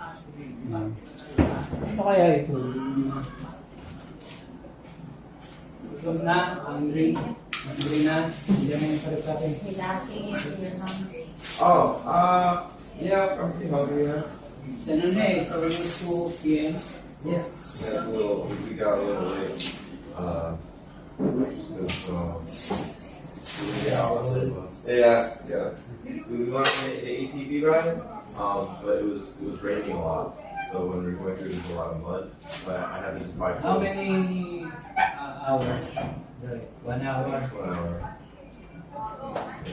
Ano kaya ito? Gutom na, hungry. Hungry na. Hindi mo yung sarap natin. He's asking if you're hungry. Oh, yeah, I'm pretty hungry now. Sa ano na eh, so almost 2 p.m. Yeah, it's a little, we got a little late. Just 'cause, yeah. We went on an ATV ride, but it was raining a lot. So when we were going through, there was a lot of mud. But I had to just buy How clothes. many hours? 1 hour. 1 hour.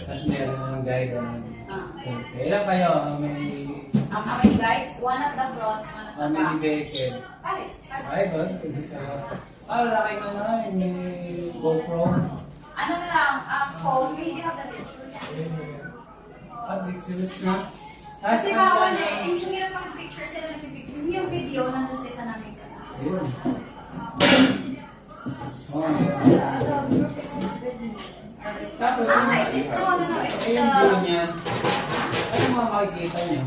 Tapos meron ng guide. Kailan kayo? How How many guys? One at the front, one at the many back. vehicle? Ay, boss. Isa. Laki ka na. May GoPro. Ano na lang, phone, we hindi have the picture. Big serious na. Kasi bawal eh, hindi hirap mag-picture sila nag-picture. Yung video nandun sa isa namin kasama. Ayun. Oh, The group is with me. tapos, No, it's ayun the... po niya. Ano mga makikita niyo?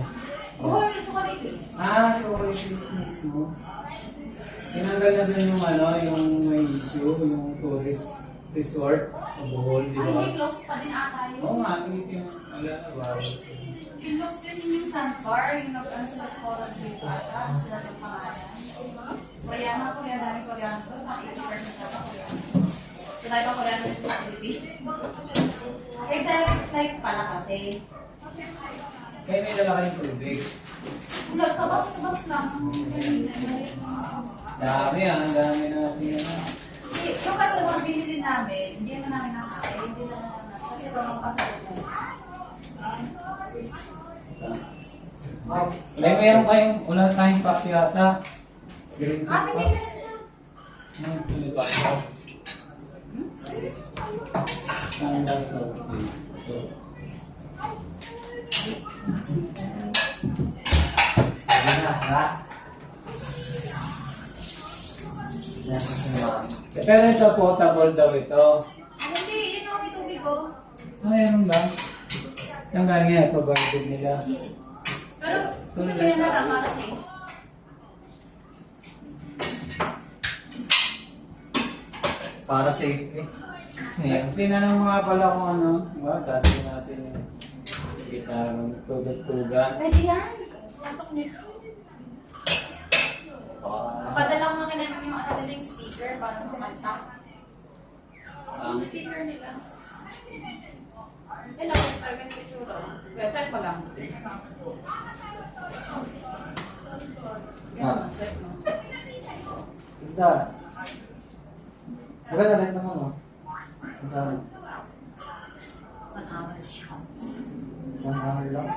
Oh, yung chocolate face. So it's mismo. Tinanggal na din yung yung may issue, yung tourist resort sa Bohol, di Ay, ba? hindi close pa din ata yun. Oo nga, yung wala na bawal. Yung close yun yung sandbar, yung nag-ano sila sa Coral Tree ata, ano sila ng pangalan. Koreano, dami Koreano. Mga 80% na Koreano. So, dahil pa Koreano sa Philippines. Eh, direct flight pala kasi. Kaya may dala kayong tubig. Sa bus lang. Dami ang dami natin Yung kasi mga binili namin, hindi naman namin nakain. Hindi naman namin. Kasi parang kasalubong. Meron kayong, wala tayong pack yata. Green tea Bigay na packs. siya. Ano ba ito? Ang lasa. Ito. Pero ito potable daw ito. Hindi, yun yung may tubig ko. Ano ba? Saan galing yan? Provided nila. Pero, gusto ko yan naga para sa'yo. Para safety. Tinanong mga pala kung ano. Diba? Dati natin yung gitarong tugad-tugan. Pwede yan. Pasok niyo. Para Padala ko nga kailangan yung ano nila yung speaker para kumanta. Yung speaker nila. Kailangan ko talaga yung itsura. Website pa lang. Ganun, set mo. Ganda. Maganda rin naman, no? Maganda. 1 hour siya. 1 hour lang.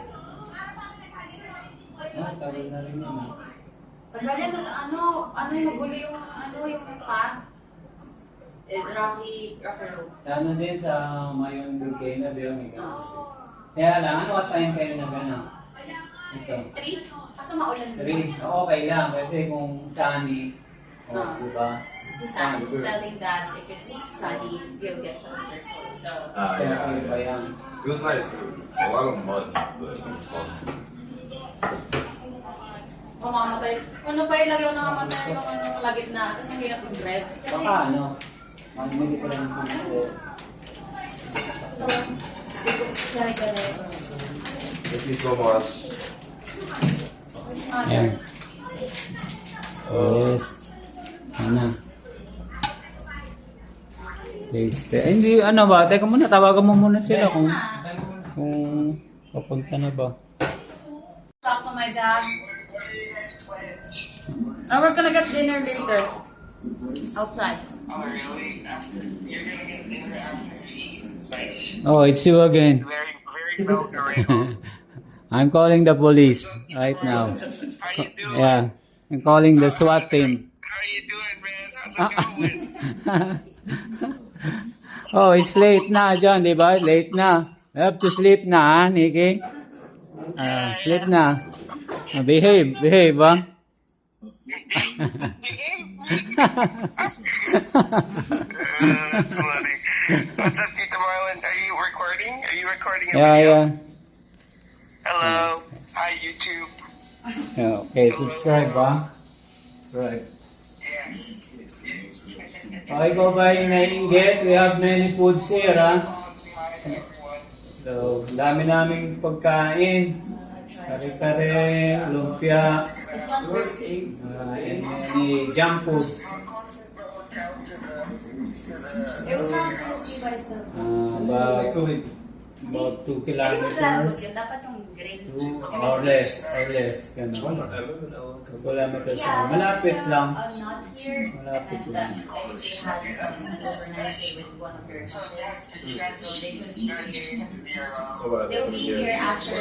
Tagal na rin yun. Tagal yan, tas ano yung magulo yung path. Rocky road. Ano din sa Mayon Volcano, di ba? May ganun. Kaya lang, ano ka time kayo na gano'n? Ito. 3? Kaso maulan na. 3. Okay lang, kasi kung sunny, di ba? Sam is telling that if it's sunny, you'll get some dirt. So, Okay pa yan. It was nice. A lot of mud, but it was fun. mamamatay. Ano pa ilagay ko nakamatay yung kalagit na kasi ang hirap mag-rev. Kasi, Baka ano, mamili ko lang ito. so, sorry ka na. Thank you so much. Ayan. Yes. Ano? Taste. Ay, hindi, ano ba? Teka muna, tawagan mo muna sila kung papunta na ba. Talk to my dad. We're gonna get dinner later. Outside. Oh, really? You're gonna get dinner after you eat? Nice. Oh, it's you again. Very, very well arranged. I'm calling the police right now. How you doing? Yeah, I'm calling the SWAT team. How you doing, man? How's it going? Oh, it's late na, John, di ba? Late na. You have to sleep na, ha, Nikki? Sleep na. Behave, ha? That's funny. What's up, Tita Marlon? Are you recording? Are you recording a Yeah, video? yeah. Hello. Hi, YouTube. Okay, subscribe ba? Subscribe. Yes. Okay, ikaw ba yung naiinggit? We have many foods here, ha? Everyone. So, dami naming pagkain. Kare-kare, lumpia, It's not crispy. and many junk foods. It was not crispy by itself. About 2 Hindi mo lalabos kilometers. yun. Dapat yung grilled. 2 or less. Ganun. Kilometers. Malapit lang. Not here. Malapit And lang. I think they had some overnight stay with one of their cousins. So they could be here. So what? They'll be here after.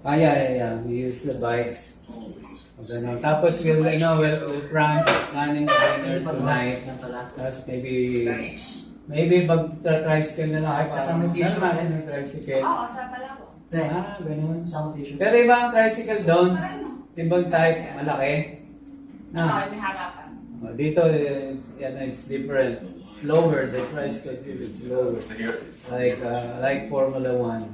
Yeah. We use the bikes. Ganun. Tapos we'll planning dinner tonight. Tapos maybe mag-tricycle na lang. Kasama yung t-shirt. Kasama ng tricycle. Oo, sa pala ko. Ganun. Kasama t-shirt. Pero iba ang tricycle doon. Ano? Ibang type, malaki. Okay, may harapan. Dito, it's different. Slower, the tricycle is slower. So here, Like Formula 1.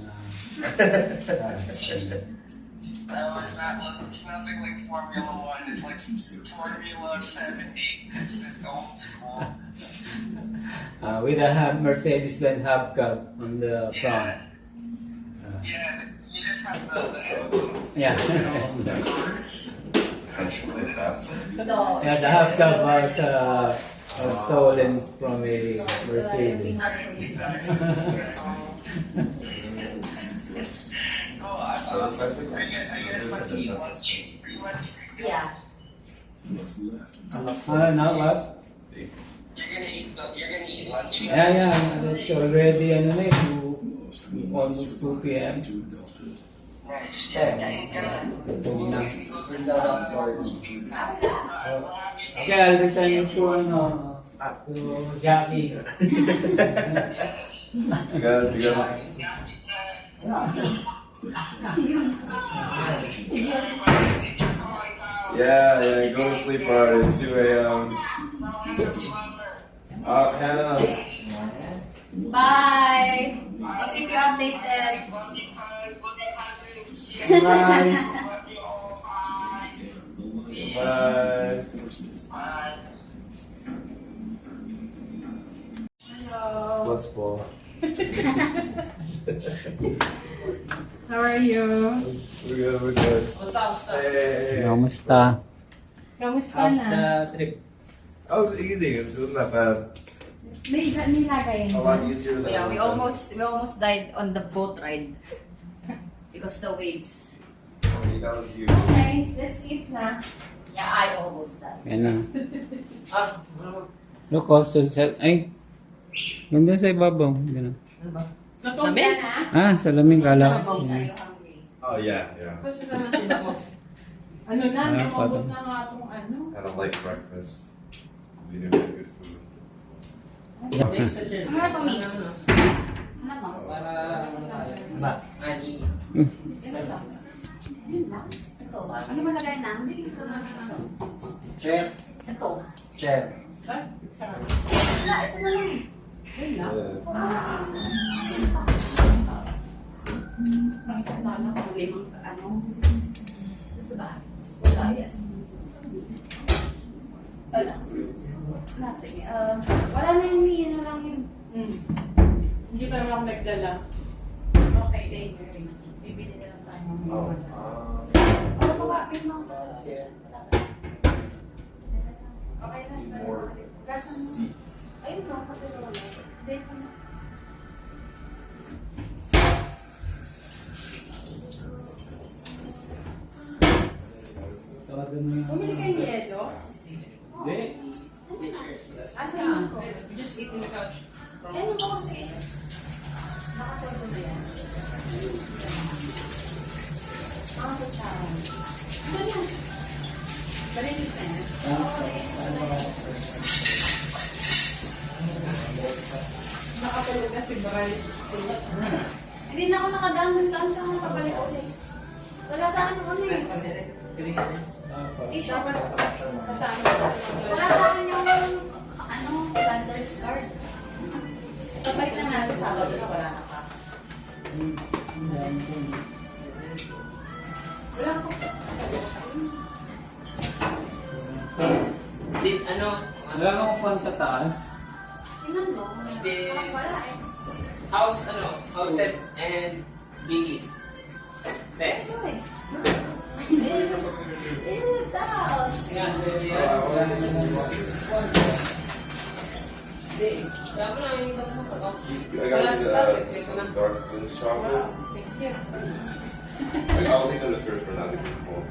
It's nothing like Formula 1. It's like Formula 70. It's old school. With a Mercedes-Benz hubcap on the front. Yeah, you just have the Yeah. that's really fast. Ito. Yeah, the hubcap was stolen from a Mercedes. So that's actually I guess like eat lunch. Pretty much. Yeah. Not what? You're gonna eat lunch. Yeah. It's already almost 2 p.m. Nice. Yeah. Tulog na. Bring that up for Okay, I'll return you to Jackie. You guys. Yeah, go to sleep already. It's 2 a.m. Hannah. Bye. I'll keep you updated. Bye. Bye. Let's ball. How are you? We're good. Hey. Kamusta? Kamusta How's na? the trip? That was easy. It wasn't that bad. May lagayin A lot easier than. Yeah, we almost died on the boat ride because the waves. That was you. Okay, let's eat na. Yeah, I almost died. Yan na. Look also ay, ganda sa ibabaw. Ganun. Gutom ka na? Sa laming kala. Are Yeah. you hungry? Oh yeah. Kasi naman sila ko. Ano na, lumabot na nga itong ano. I don't like breakfast. We do get good food. Ano na to, Mi? Ano to? Ito. Ano malagay na? Chair. Ito. Chair. Sarap. Wala, ito na lang. Yeah. Ang limang, ano? Gusto ba? Wala, yes. Wala. Nothing. Wala na yung Mi, ano lang yun. Hindi pa naman ako nagdala. Okay, thank you. Bibili na lang tayo. Oh. Ano ba? May mga Okay na. More seats. ayun no, kasi wala. Hindi ko na. Bumili kayo ni Ezo? Hindi. Asa yun ko? Just eat in the couch. Ayun po kasi. Nakatulog na yan. Mga kutsara. Ano yan? Balinis na yan. Nakatulog na si Bryce. Hindi na ako nakadaan dun saan siya nakabalik ulit. Wala sa akin ano eh. T-shirt. Dapat kasama ko. Wala sa akin yung ano, Landers card. Sabay na nga, Sabado na wala na pa. Wala ko. Din, ano? Wala kang upuan sa taas. Tingnan mo. Din, Wala eh. house, house set and Biggie. Te? Ito eh. It's out. Yan, pwede yan. Hindi. Sabi na, yung iba mo sa I got you the dark French chocolate. Thank you. Like, I'll take them the first one, not the people.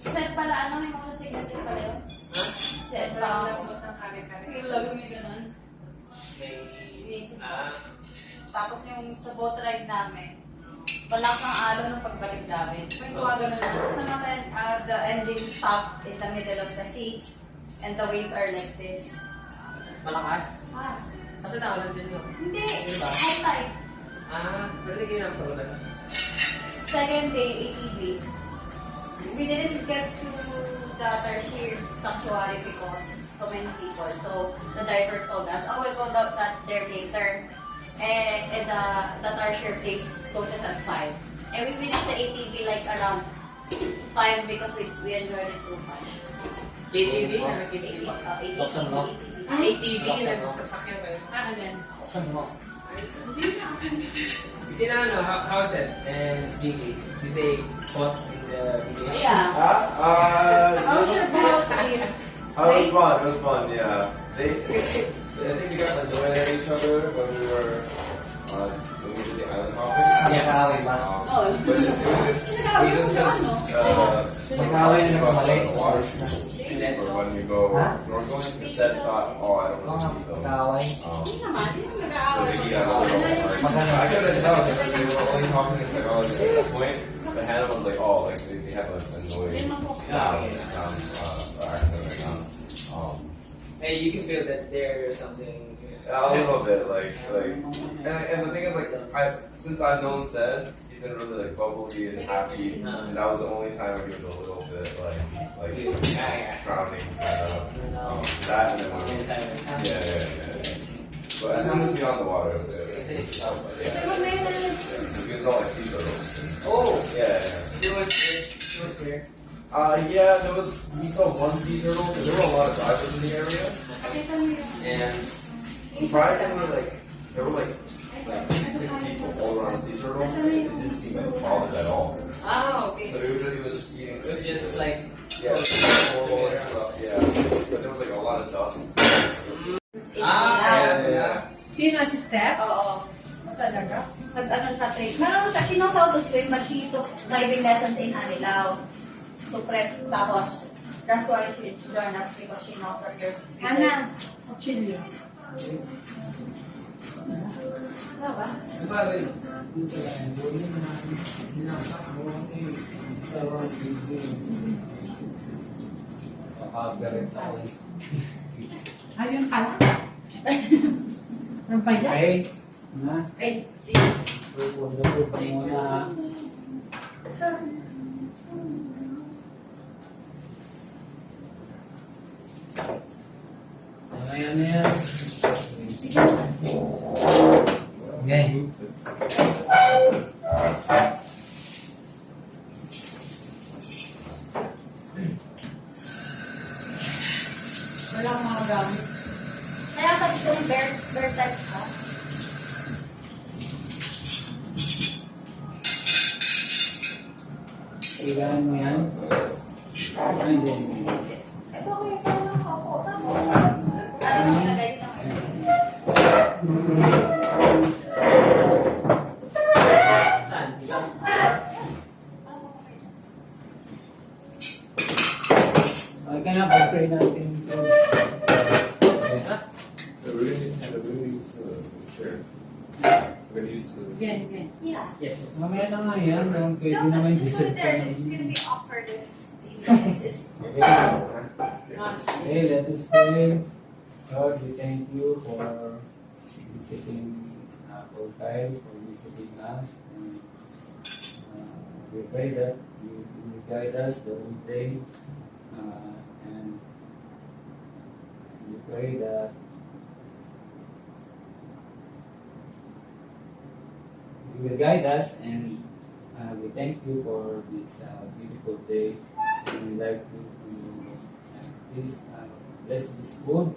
Set pala, ano? May mga signature pala yun? Ha? Set Wala pa. ko ng kare-kare. Yung lagi may ganun. May, ah, Tapos yung sa boat ride namin, wala kang alo ng pagbalik namin. May gumagano na. Tapos naman, the engine stopped in the middle of the sea and the waves are like this. malakas. Ah, Kasi nawalan din yun. hindi. Diba? Outside. Pwede kayo ng program. Second day, ATV. We didn't get to the tertiary sanctuary because so many people. So the driver told us, oh, we'll go there later. And the tertiary place closes at 5. And we finished the ATV like around 5 because we enjoyed it too much. KTV? KTV pa? Buksan mo. ATV, nagsasakyan kayo. Alin? Buksan mo. Hindi na ako. Sina house set and Biggie. Did they fought in the video? Yeah. How It should boat was fun. It was fun. Yeah. I think we got annoyed at each other when we did the island hopping. Nag-aaway ba? Oh. But we just Nag-aaway na naman maliit the sa water. first na. Or when we go Huh? snorkeling, instead thought, oh, I don't Mga want to go. nag-aaway. Hindi naman, hindi naman So nag-aaway. Vicky got a little I couldn't tell because they were only talking in Tagalog at that point. But Hannah was like, oh, like they have like annoying accent. Hey, you can feel that there or something. A little bit, and the thing is, like, since I've known Sed, he's been really like bubbly and happy, and that was the only time where he was a little bit like frowning, that and then when yeah. But as soon as we on the water, it was we saw like sea turtles. Oh, Yeah. it was clear. We saw one sea turtle, because there were a lot of divers in the area, and surprisingly, like, there were like 6 people all around the sea turtle, it didn't seem like bothered at all. Ah, So okay. it was just eating, It was just like, yeah, it was horrible and stuff, yeah, but there was like a lot of dust. Yeah. Sino si Steph? Oo. Talaga? Ano siya, trade. Meron siya, she knows how to swim, but she took driving lessons in Anilao. To prep, tapos, that's why she joined us because she knows that you're... Ana, Chilio. Wala ba? Ayun pala. Ang paya? Okay. Na? ay, si Pupundot pa muna. Ano yan? Okay. Wala akong mga gamit. Kaya sabi ko yung bear type ka. Kailangan mo yan? Ay, hindi. Ito ako yung sa mga ako. Tapos, ano yung nilagay dito? saan? Okay ka na, pag-pray natin. We're gonna use chair. We're gonna use this. Yan, yan. Yeah. Yes. Mamaya na nga yan, pero pwede naman Just put dessert it there. pa. It's gonna be awkward if it's Okay, let us pray. Lord, we thank you for visiting Portay, for visiting us. And we pray that you guide us the whole day. And you pray that you will guide us, and we thank you for this beautiful day. And we like you to please bless this food,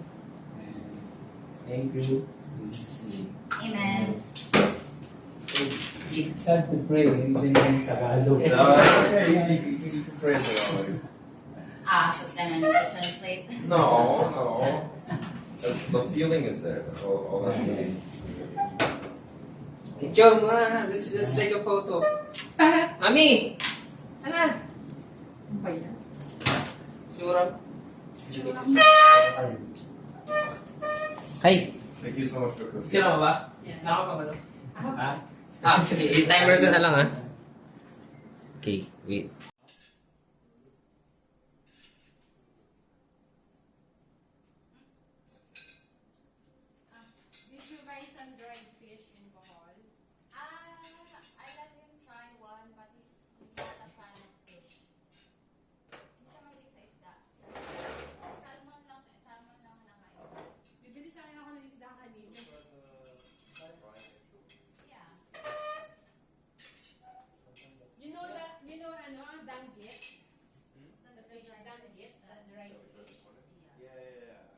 and thank you in Jesus' name. Amen. It's hard to pray even in Tagalog. No, it's okay. You can pray for all of you. So then I need to translate. No. The feeling is there. That's all that's Okay. needed. Joe, let's take a photo. Mami! Ano? Ano ba yan? Sure. Hey, Thank you so much for cooking. sino mo ba? Yeah. Nakapagano? Ah, Sige, i-timer ko na lang ha. Okay, wait. Did you buy some dried fish in Bohol? I let him try one, but he's not a fan of fish. Hindi siya mahilig sa isda. Salmon lang nakain. Bibili sa akin ako ng isda kanina. Yeah. You know ano, ang danggit? So The fish danggit, the dried fish. Yeah.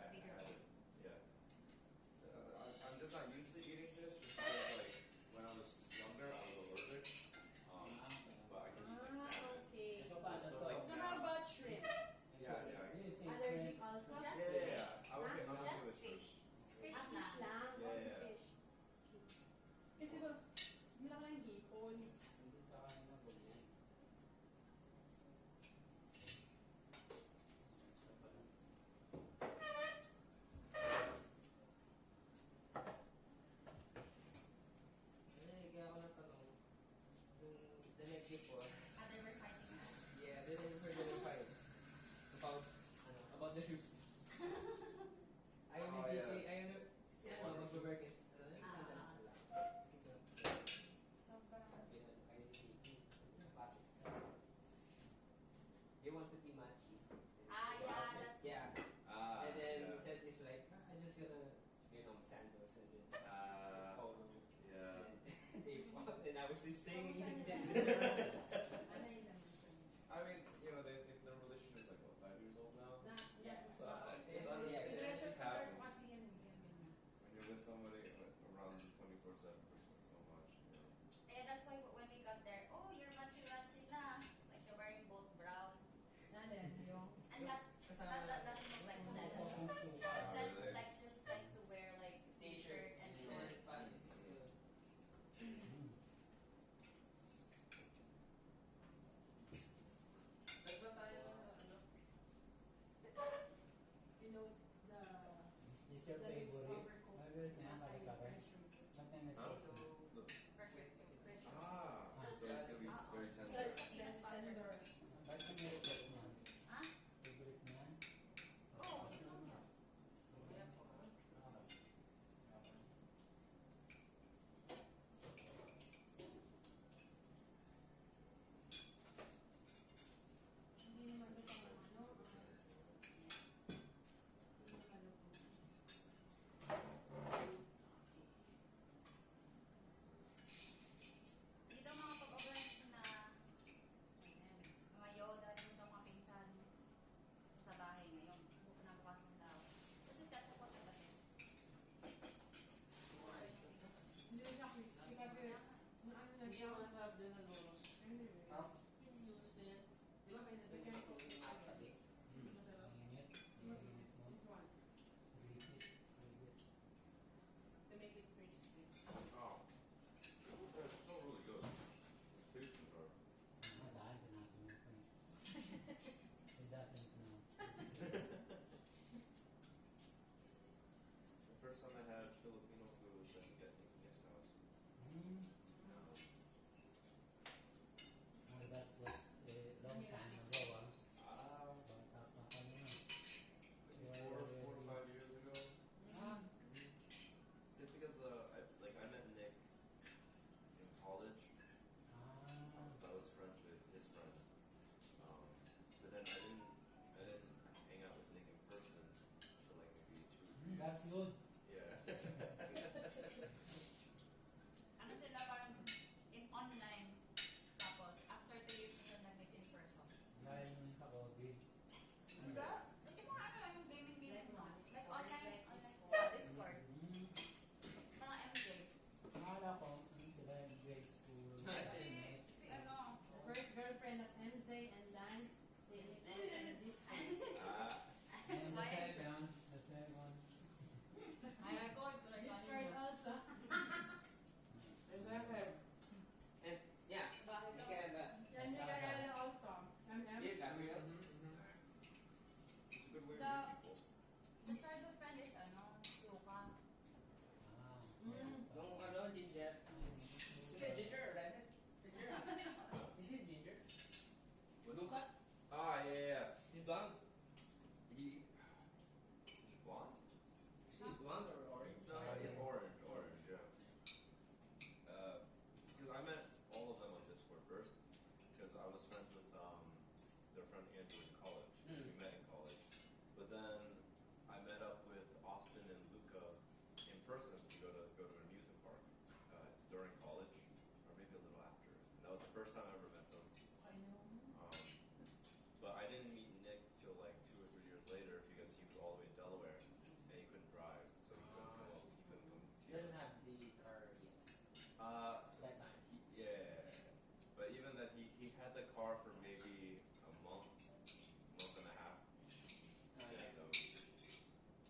The bigger one. I'm just not used to eating fish just because, like, when I was younger, I was allergic. But I can eat, like, salmon. Okay. So, like, So how about shrimp? yeah. Allergic also? I would get nothing Just with shrimp. fish. Fish Fish lang. lang, Yeah, only yeah. fish. Kasi ba, bilang lang hipon. Kaya ako natanong, the night before, They were fighting us. yeah, they were fight about the shoes. Ayaw Oh, ni yeah. DK, ayaw na, si ano, mag-work is, ano, sandals na lang. So, parang, Sabi na, ayaw ni DK, sapatos ka. They want to be matchy. That's Yeah, and then Yeah. Seth is like, I'm just gonna, sandals and then polo. Yeah. And they fought, and I was just singing. ano yung naman ko? I mean, their relation is like, what, 5 years old now? Yeah. So, It's- it's yeah, understandable. It's happening. ko kasi yan. When you're with somebody around 24/7 for so much. Yeah, that's why when we got there, oh, you're matching na. Like you're wearing both brown. Ano yan, yung... And that doesn't look like Seth. Seth likes just like to wear like t-shirt and shorts. You know, the... Is your the lips favorite? overcoat. Favorite niya, Mas kare ay kare. fresh. What kind of Huh? taste? Pressure. So it's gonna be very So tender. it's tender. Ba't yung favorite niya? Huh? Favorite niya? Oh, Hindi naman ito pang ano. Hindi malutong. hindi daw mga pag-overnight na tumayo dahil mo daw kapinsan sa bahay ngayon. Nabukasan daw. Kasi Seth po sa bahay. Hindi niya crispy. Kasi, ano na siya. Masarap din ang loros. Anyway. Yung noodles na yan. Di ba may Lagyan ko fish. Hindi masarap. Mainit. Mainit mo. This one. Crispy. To make it crispy. Oh. It's so really good. It's tasty, bro. Dahil sinabi mo ko eh. He doesn't know. The first time I had Filipino food was at Nick's house. Oh, that was a long time ago, ah. Bata pa kami na. Like four to 5 years ago. Ah, Just because I met Nick in college. I was friends with his friend. But then I didn't hang out with Nick in person for like maybe 2 first time I ever met them. I know. But I didn't meet Nick till like 2 or 3 years later because he was all the way in Delaware and he couldn't drive, so he couldn't come up. He couldn't come He see doesn't us. have the car yet. That time. Yeah, but even that he had the car for maybe a month and a half. Oh, yeah. And,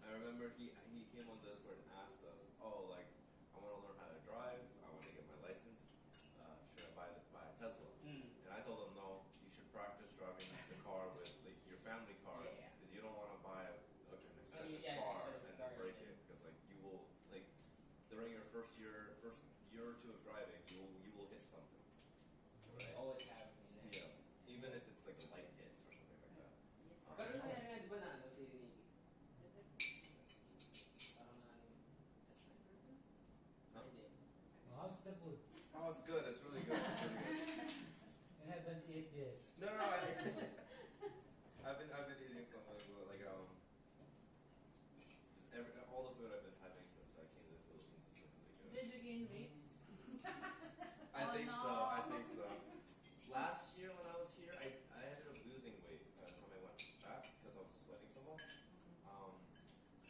I remember he came on Discord and asked us, oh, like, I want to learn how to drive, I want to get my license, should I buy a Tesla? And I told him, no, you should practice driving the car with like your family car, Yeah. because you don't want to buy an expensive yeah, car expensive and car, then break yeah. it, because like you will, like, during your first year or two of driving, you will hit something. They always have me there. Yeah, even if it's like a light hit or something like that. Pero nangyari nga, di ba na ano si Nicky? Parang na ano yung test driver na? Huh? Hindi. How's the food? Oh, it's good. It's really good. It's really good. You haven't eaten yet. No, I've been eating something like just all the food I've been having since I came to the Philippines has been really good. Did you gain weight? I think no. so. I think so. Last year when I was here, I ended up losing weight by the time I went back because I was sweating so much.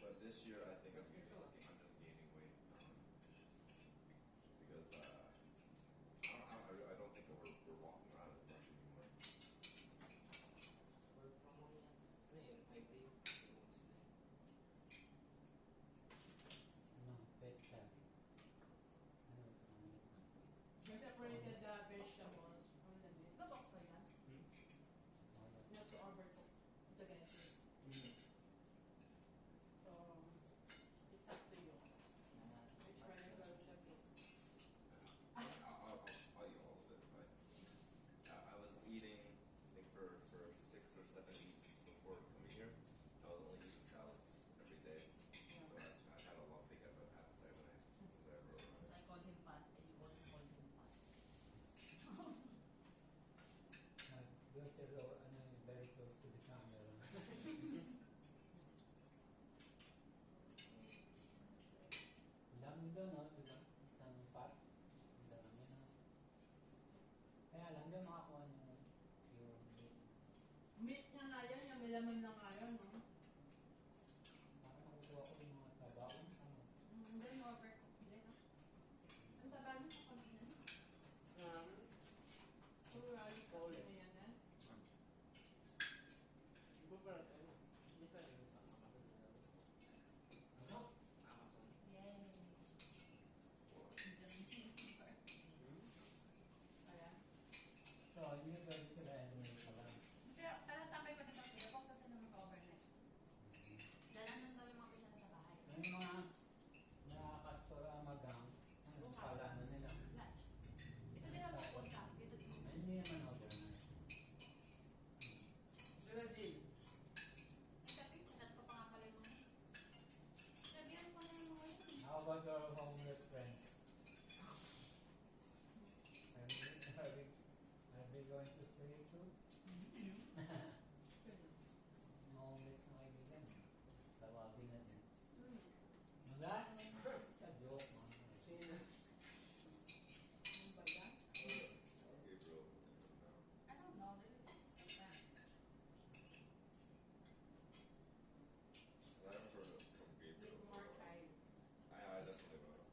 But this year I think I'm just gaining weight because I don't think we're walking around as much anymore. Work from home yan. Ano yun? Hybrid? Ano, pet chat. Ano, We separated the vegetables from the meat. Lutok ko yan. You have to overcook the veggies. So, it's up to you. Which one you're going to cook. I'll eat all of it. But I was eating, I think for 6 or 7 weeks before coming here, I was only eating salads every day. So I had a lot of big appetite when I wrote Because I called him Pat and you also called him Pat. Because you're very close to the camera. Dami doon, no? Diba? Isang pot. Dami na. Kaya lang, doon makakuha niyo yung meat. Meat niya nga yan, yung may laman na nga yan, no? Para makukuha ko yung mga trabaho. Ano? Hindi mo overcook. Hindi na. Ang taba niyo sa pagkain. Puro rally ka ulit na yan, eh? Iba ba natin? Ano? Misa yung Ano? Amazon. Yay. Kaya? So, hindi pwede sila anyway pala. Pero, sabay pa din kasi, kapag sa naman ka overnight. Dalan nun daw yung mga pisana sa bahay. Yung mga nakakastora magang, ano pala na nila. Lunch. Ito din ang pupunta. Ito din. Ay, hindi naman overnight. Sila Jill. Sabi, chat ko pa nga pala yung mga. Sabihan ko na yung mga yun. How about your homeless friends? Are they going to stay too? Mga homeless na kaibigan. Tawagin natin. Wala? Sa joke, man. Sino? Ano ba yan? Okay, bro. I don't know. They're friends. I haven't heard of With Gabriel. more time. I definitely will.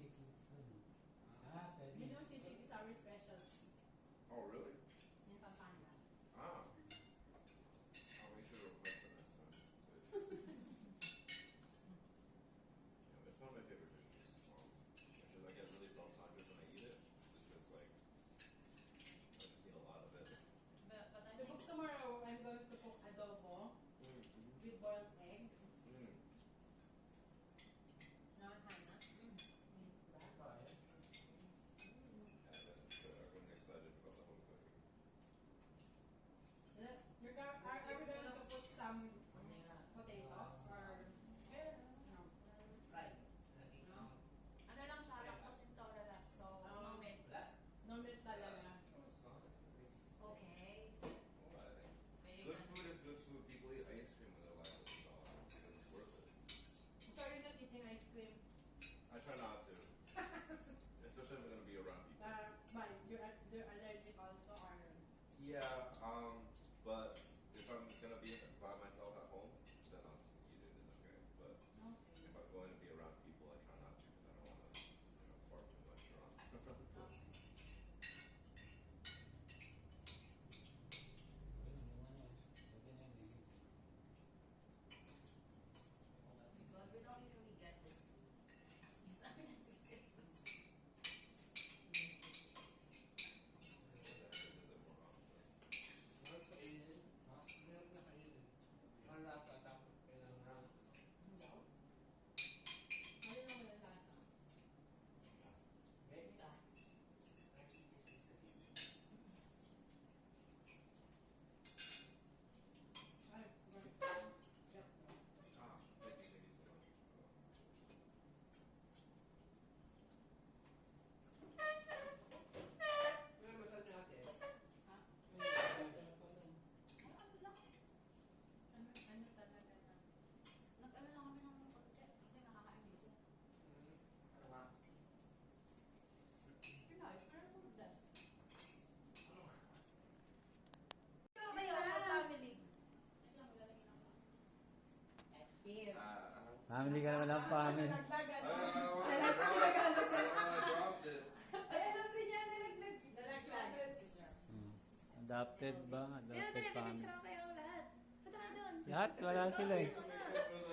pwede. You know, sisig is our specialty. Oh, really? In Pampanga. Ah. Oh, we should request it next time. Yeah, it's one of my favorite dishes. Actually, I get really self-conscious when I eat it, just because like I just eat a lot of it. But I The book think tomorrow, I'm going to cook adobo with boiled egg. Mm. No, Hannah. Yeah, that's good. I'm really excited about the home cooking. Are we going to put some potatoes or no? Right. ano lang siya, lactose intolerant. So, no milk. No milk talaga. No, it's not. Okay. What? May Good food is good food. People eat ice cream when they're lactose intolerant because it's worth it. So you're not eating ice cream? I try not to, especially if I'm gonna be around people. But you're allergic also, or? Yeah, but if I'm gonna be by myself at home, then I'll just eat it. It's okay. But Okay. if I'm going to be around people, I try not to because I don't want to, fart too much drunk. But we don't usually get this. Isa na sige. Is it more often? Wala pa tapos kailangan. Ano naman yung lasa? Benta. Nagsisisi sa TV. Ay, right. Yep. Ah, thank you so much. Ano masal niyo ate? Ha? Ano lang? Ano talaga na? Nag-ano lang kami ng konti. Kasi nakakain dito. Ano nga? Pinoy, pero for that. Okay lang. Family. Ito lang, malalagyan ako. Yes. Family ka naman ang family. Nalaglagan. I dropped it. Ay, alam din niya, nalaglagan. Adopted ba? Adopted family. kayo lahat. Punta ka doon. Lahat, wala sila eh. Wala.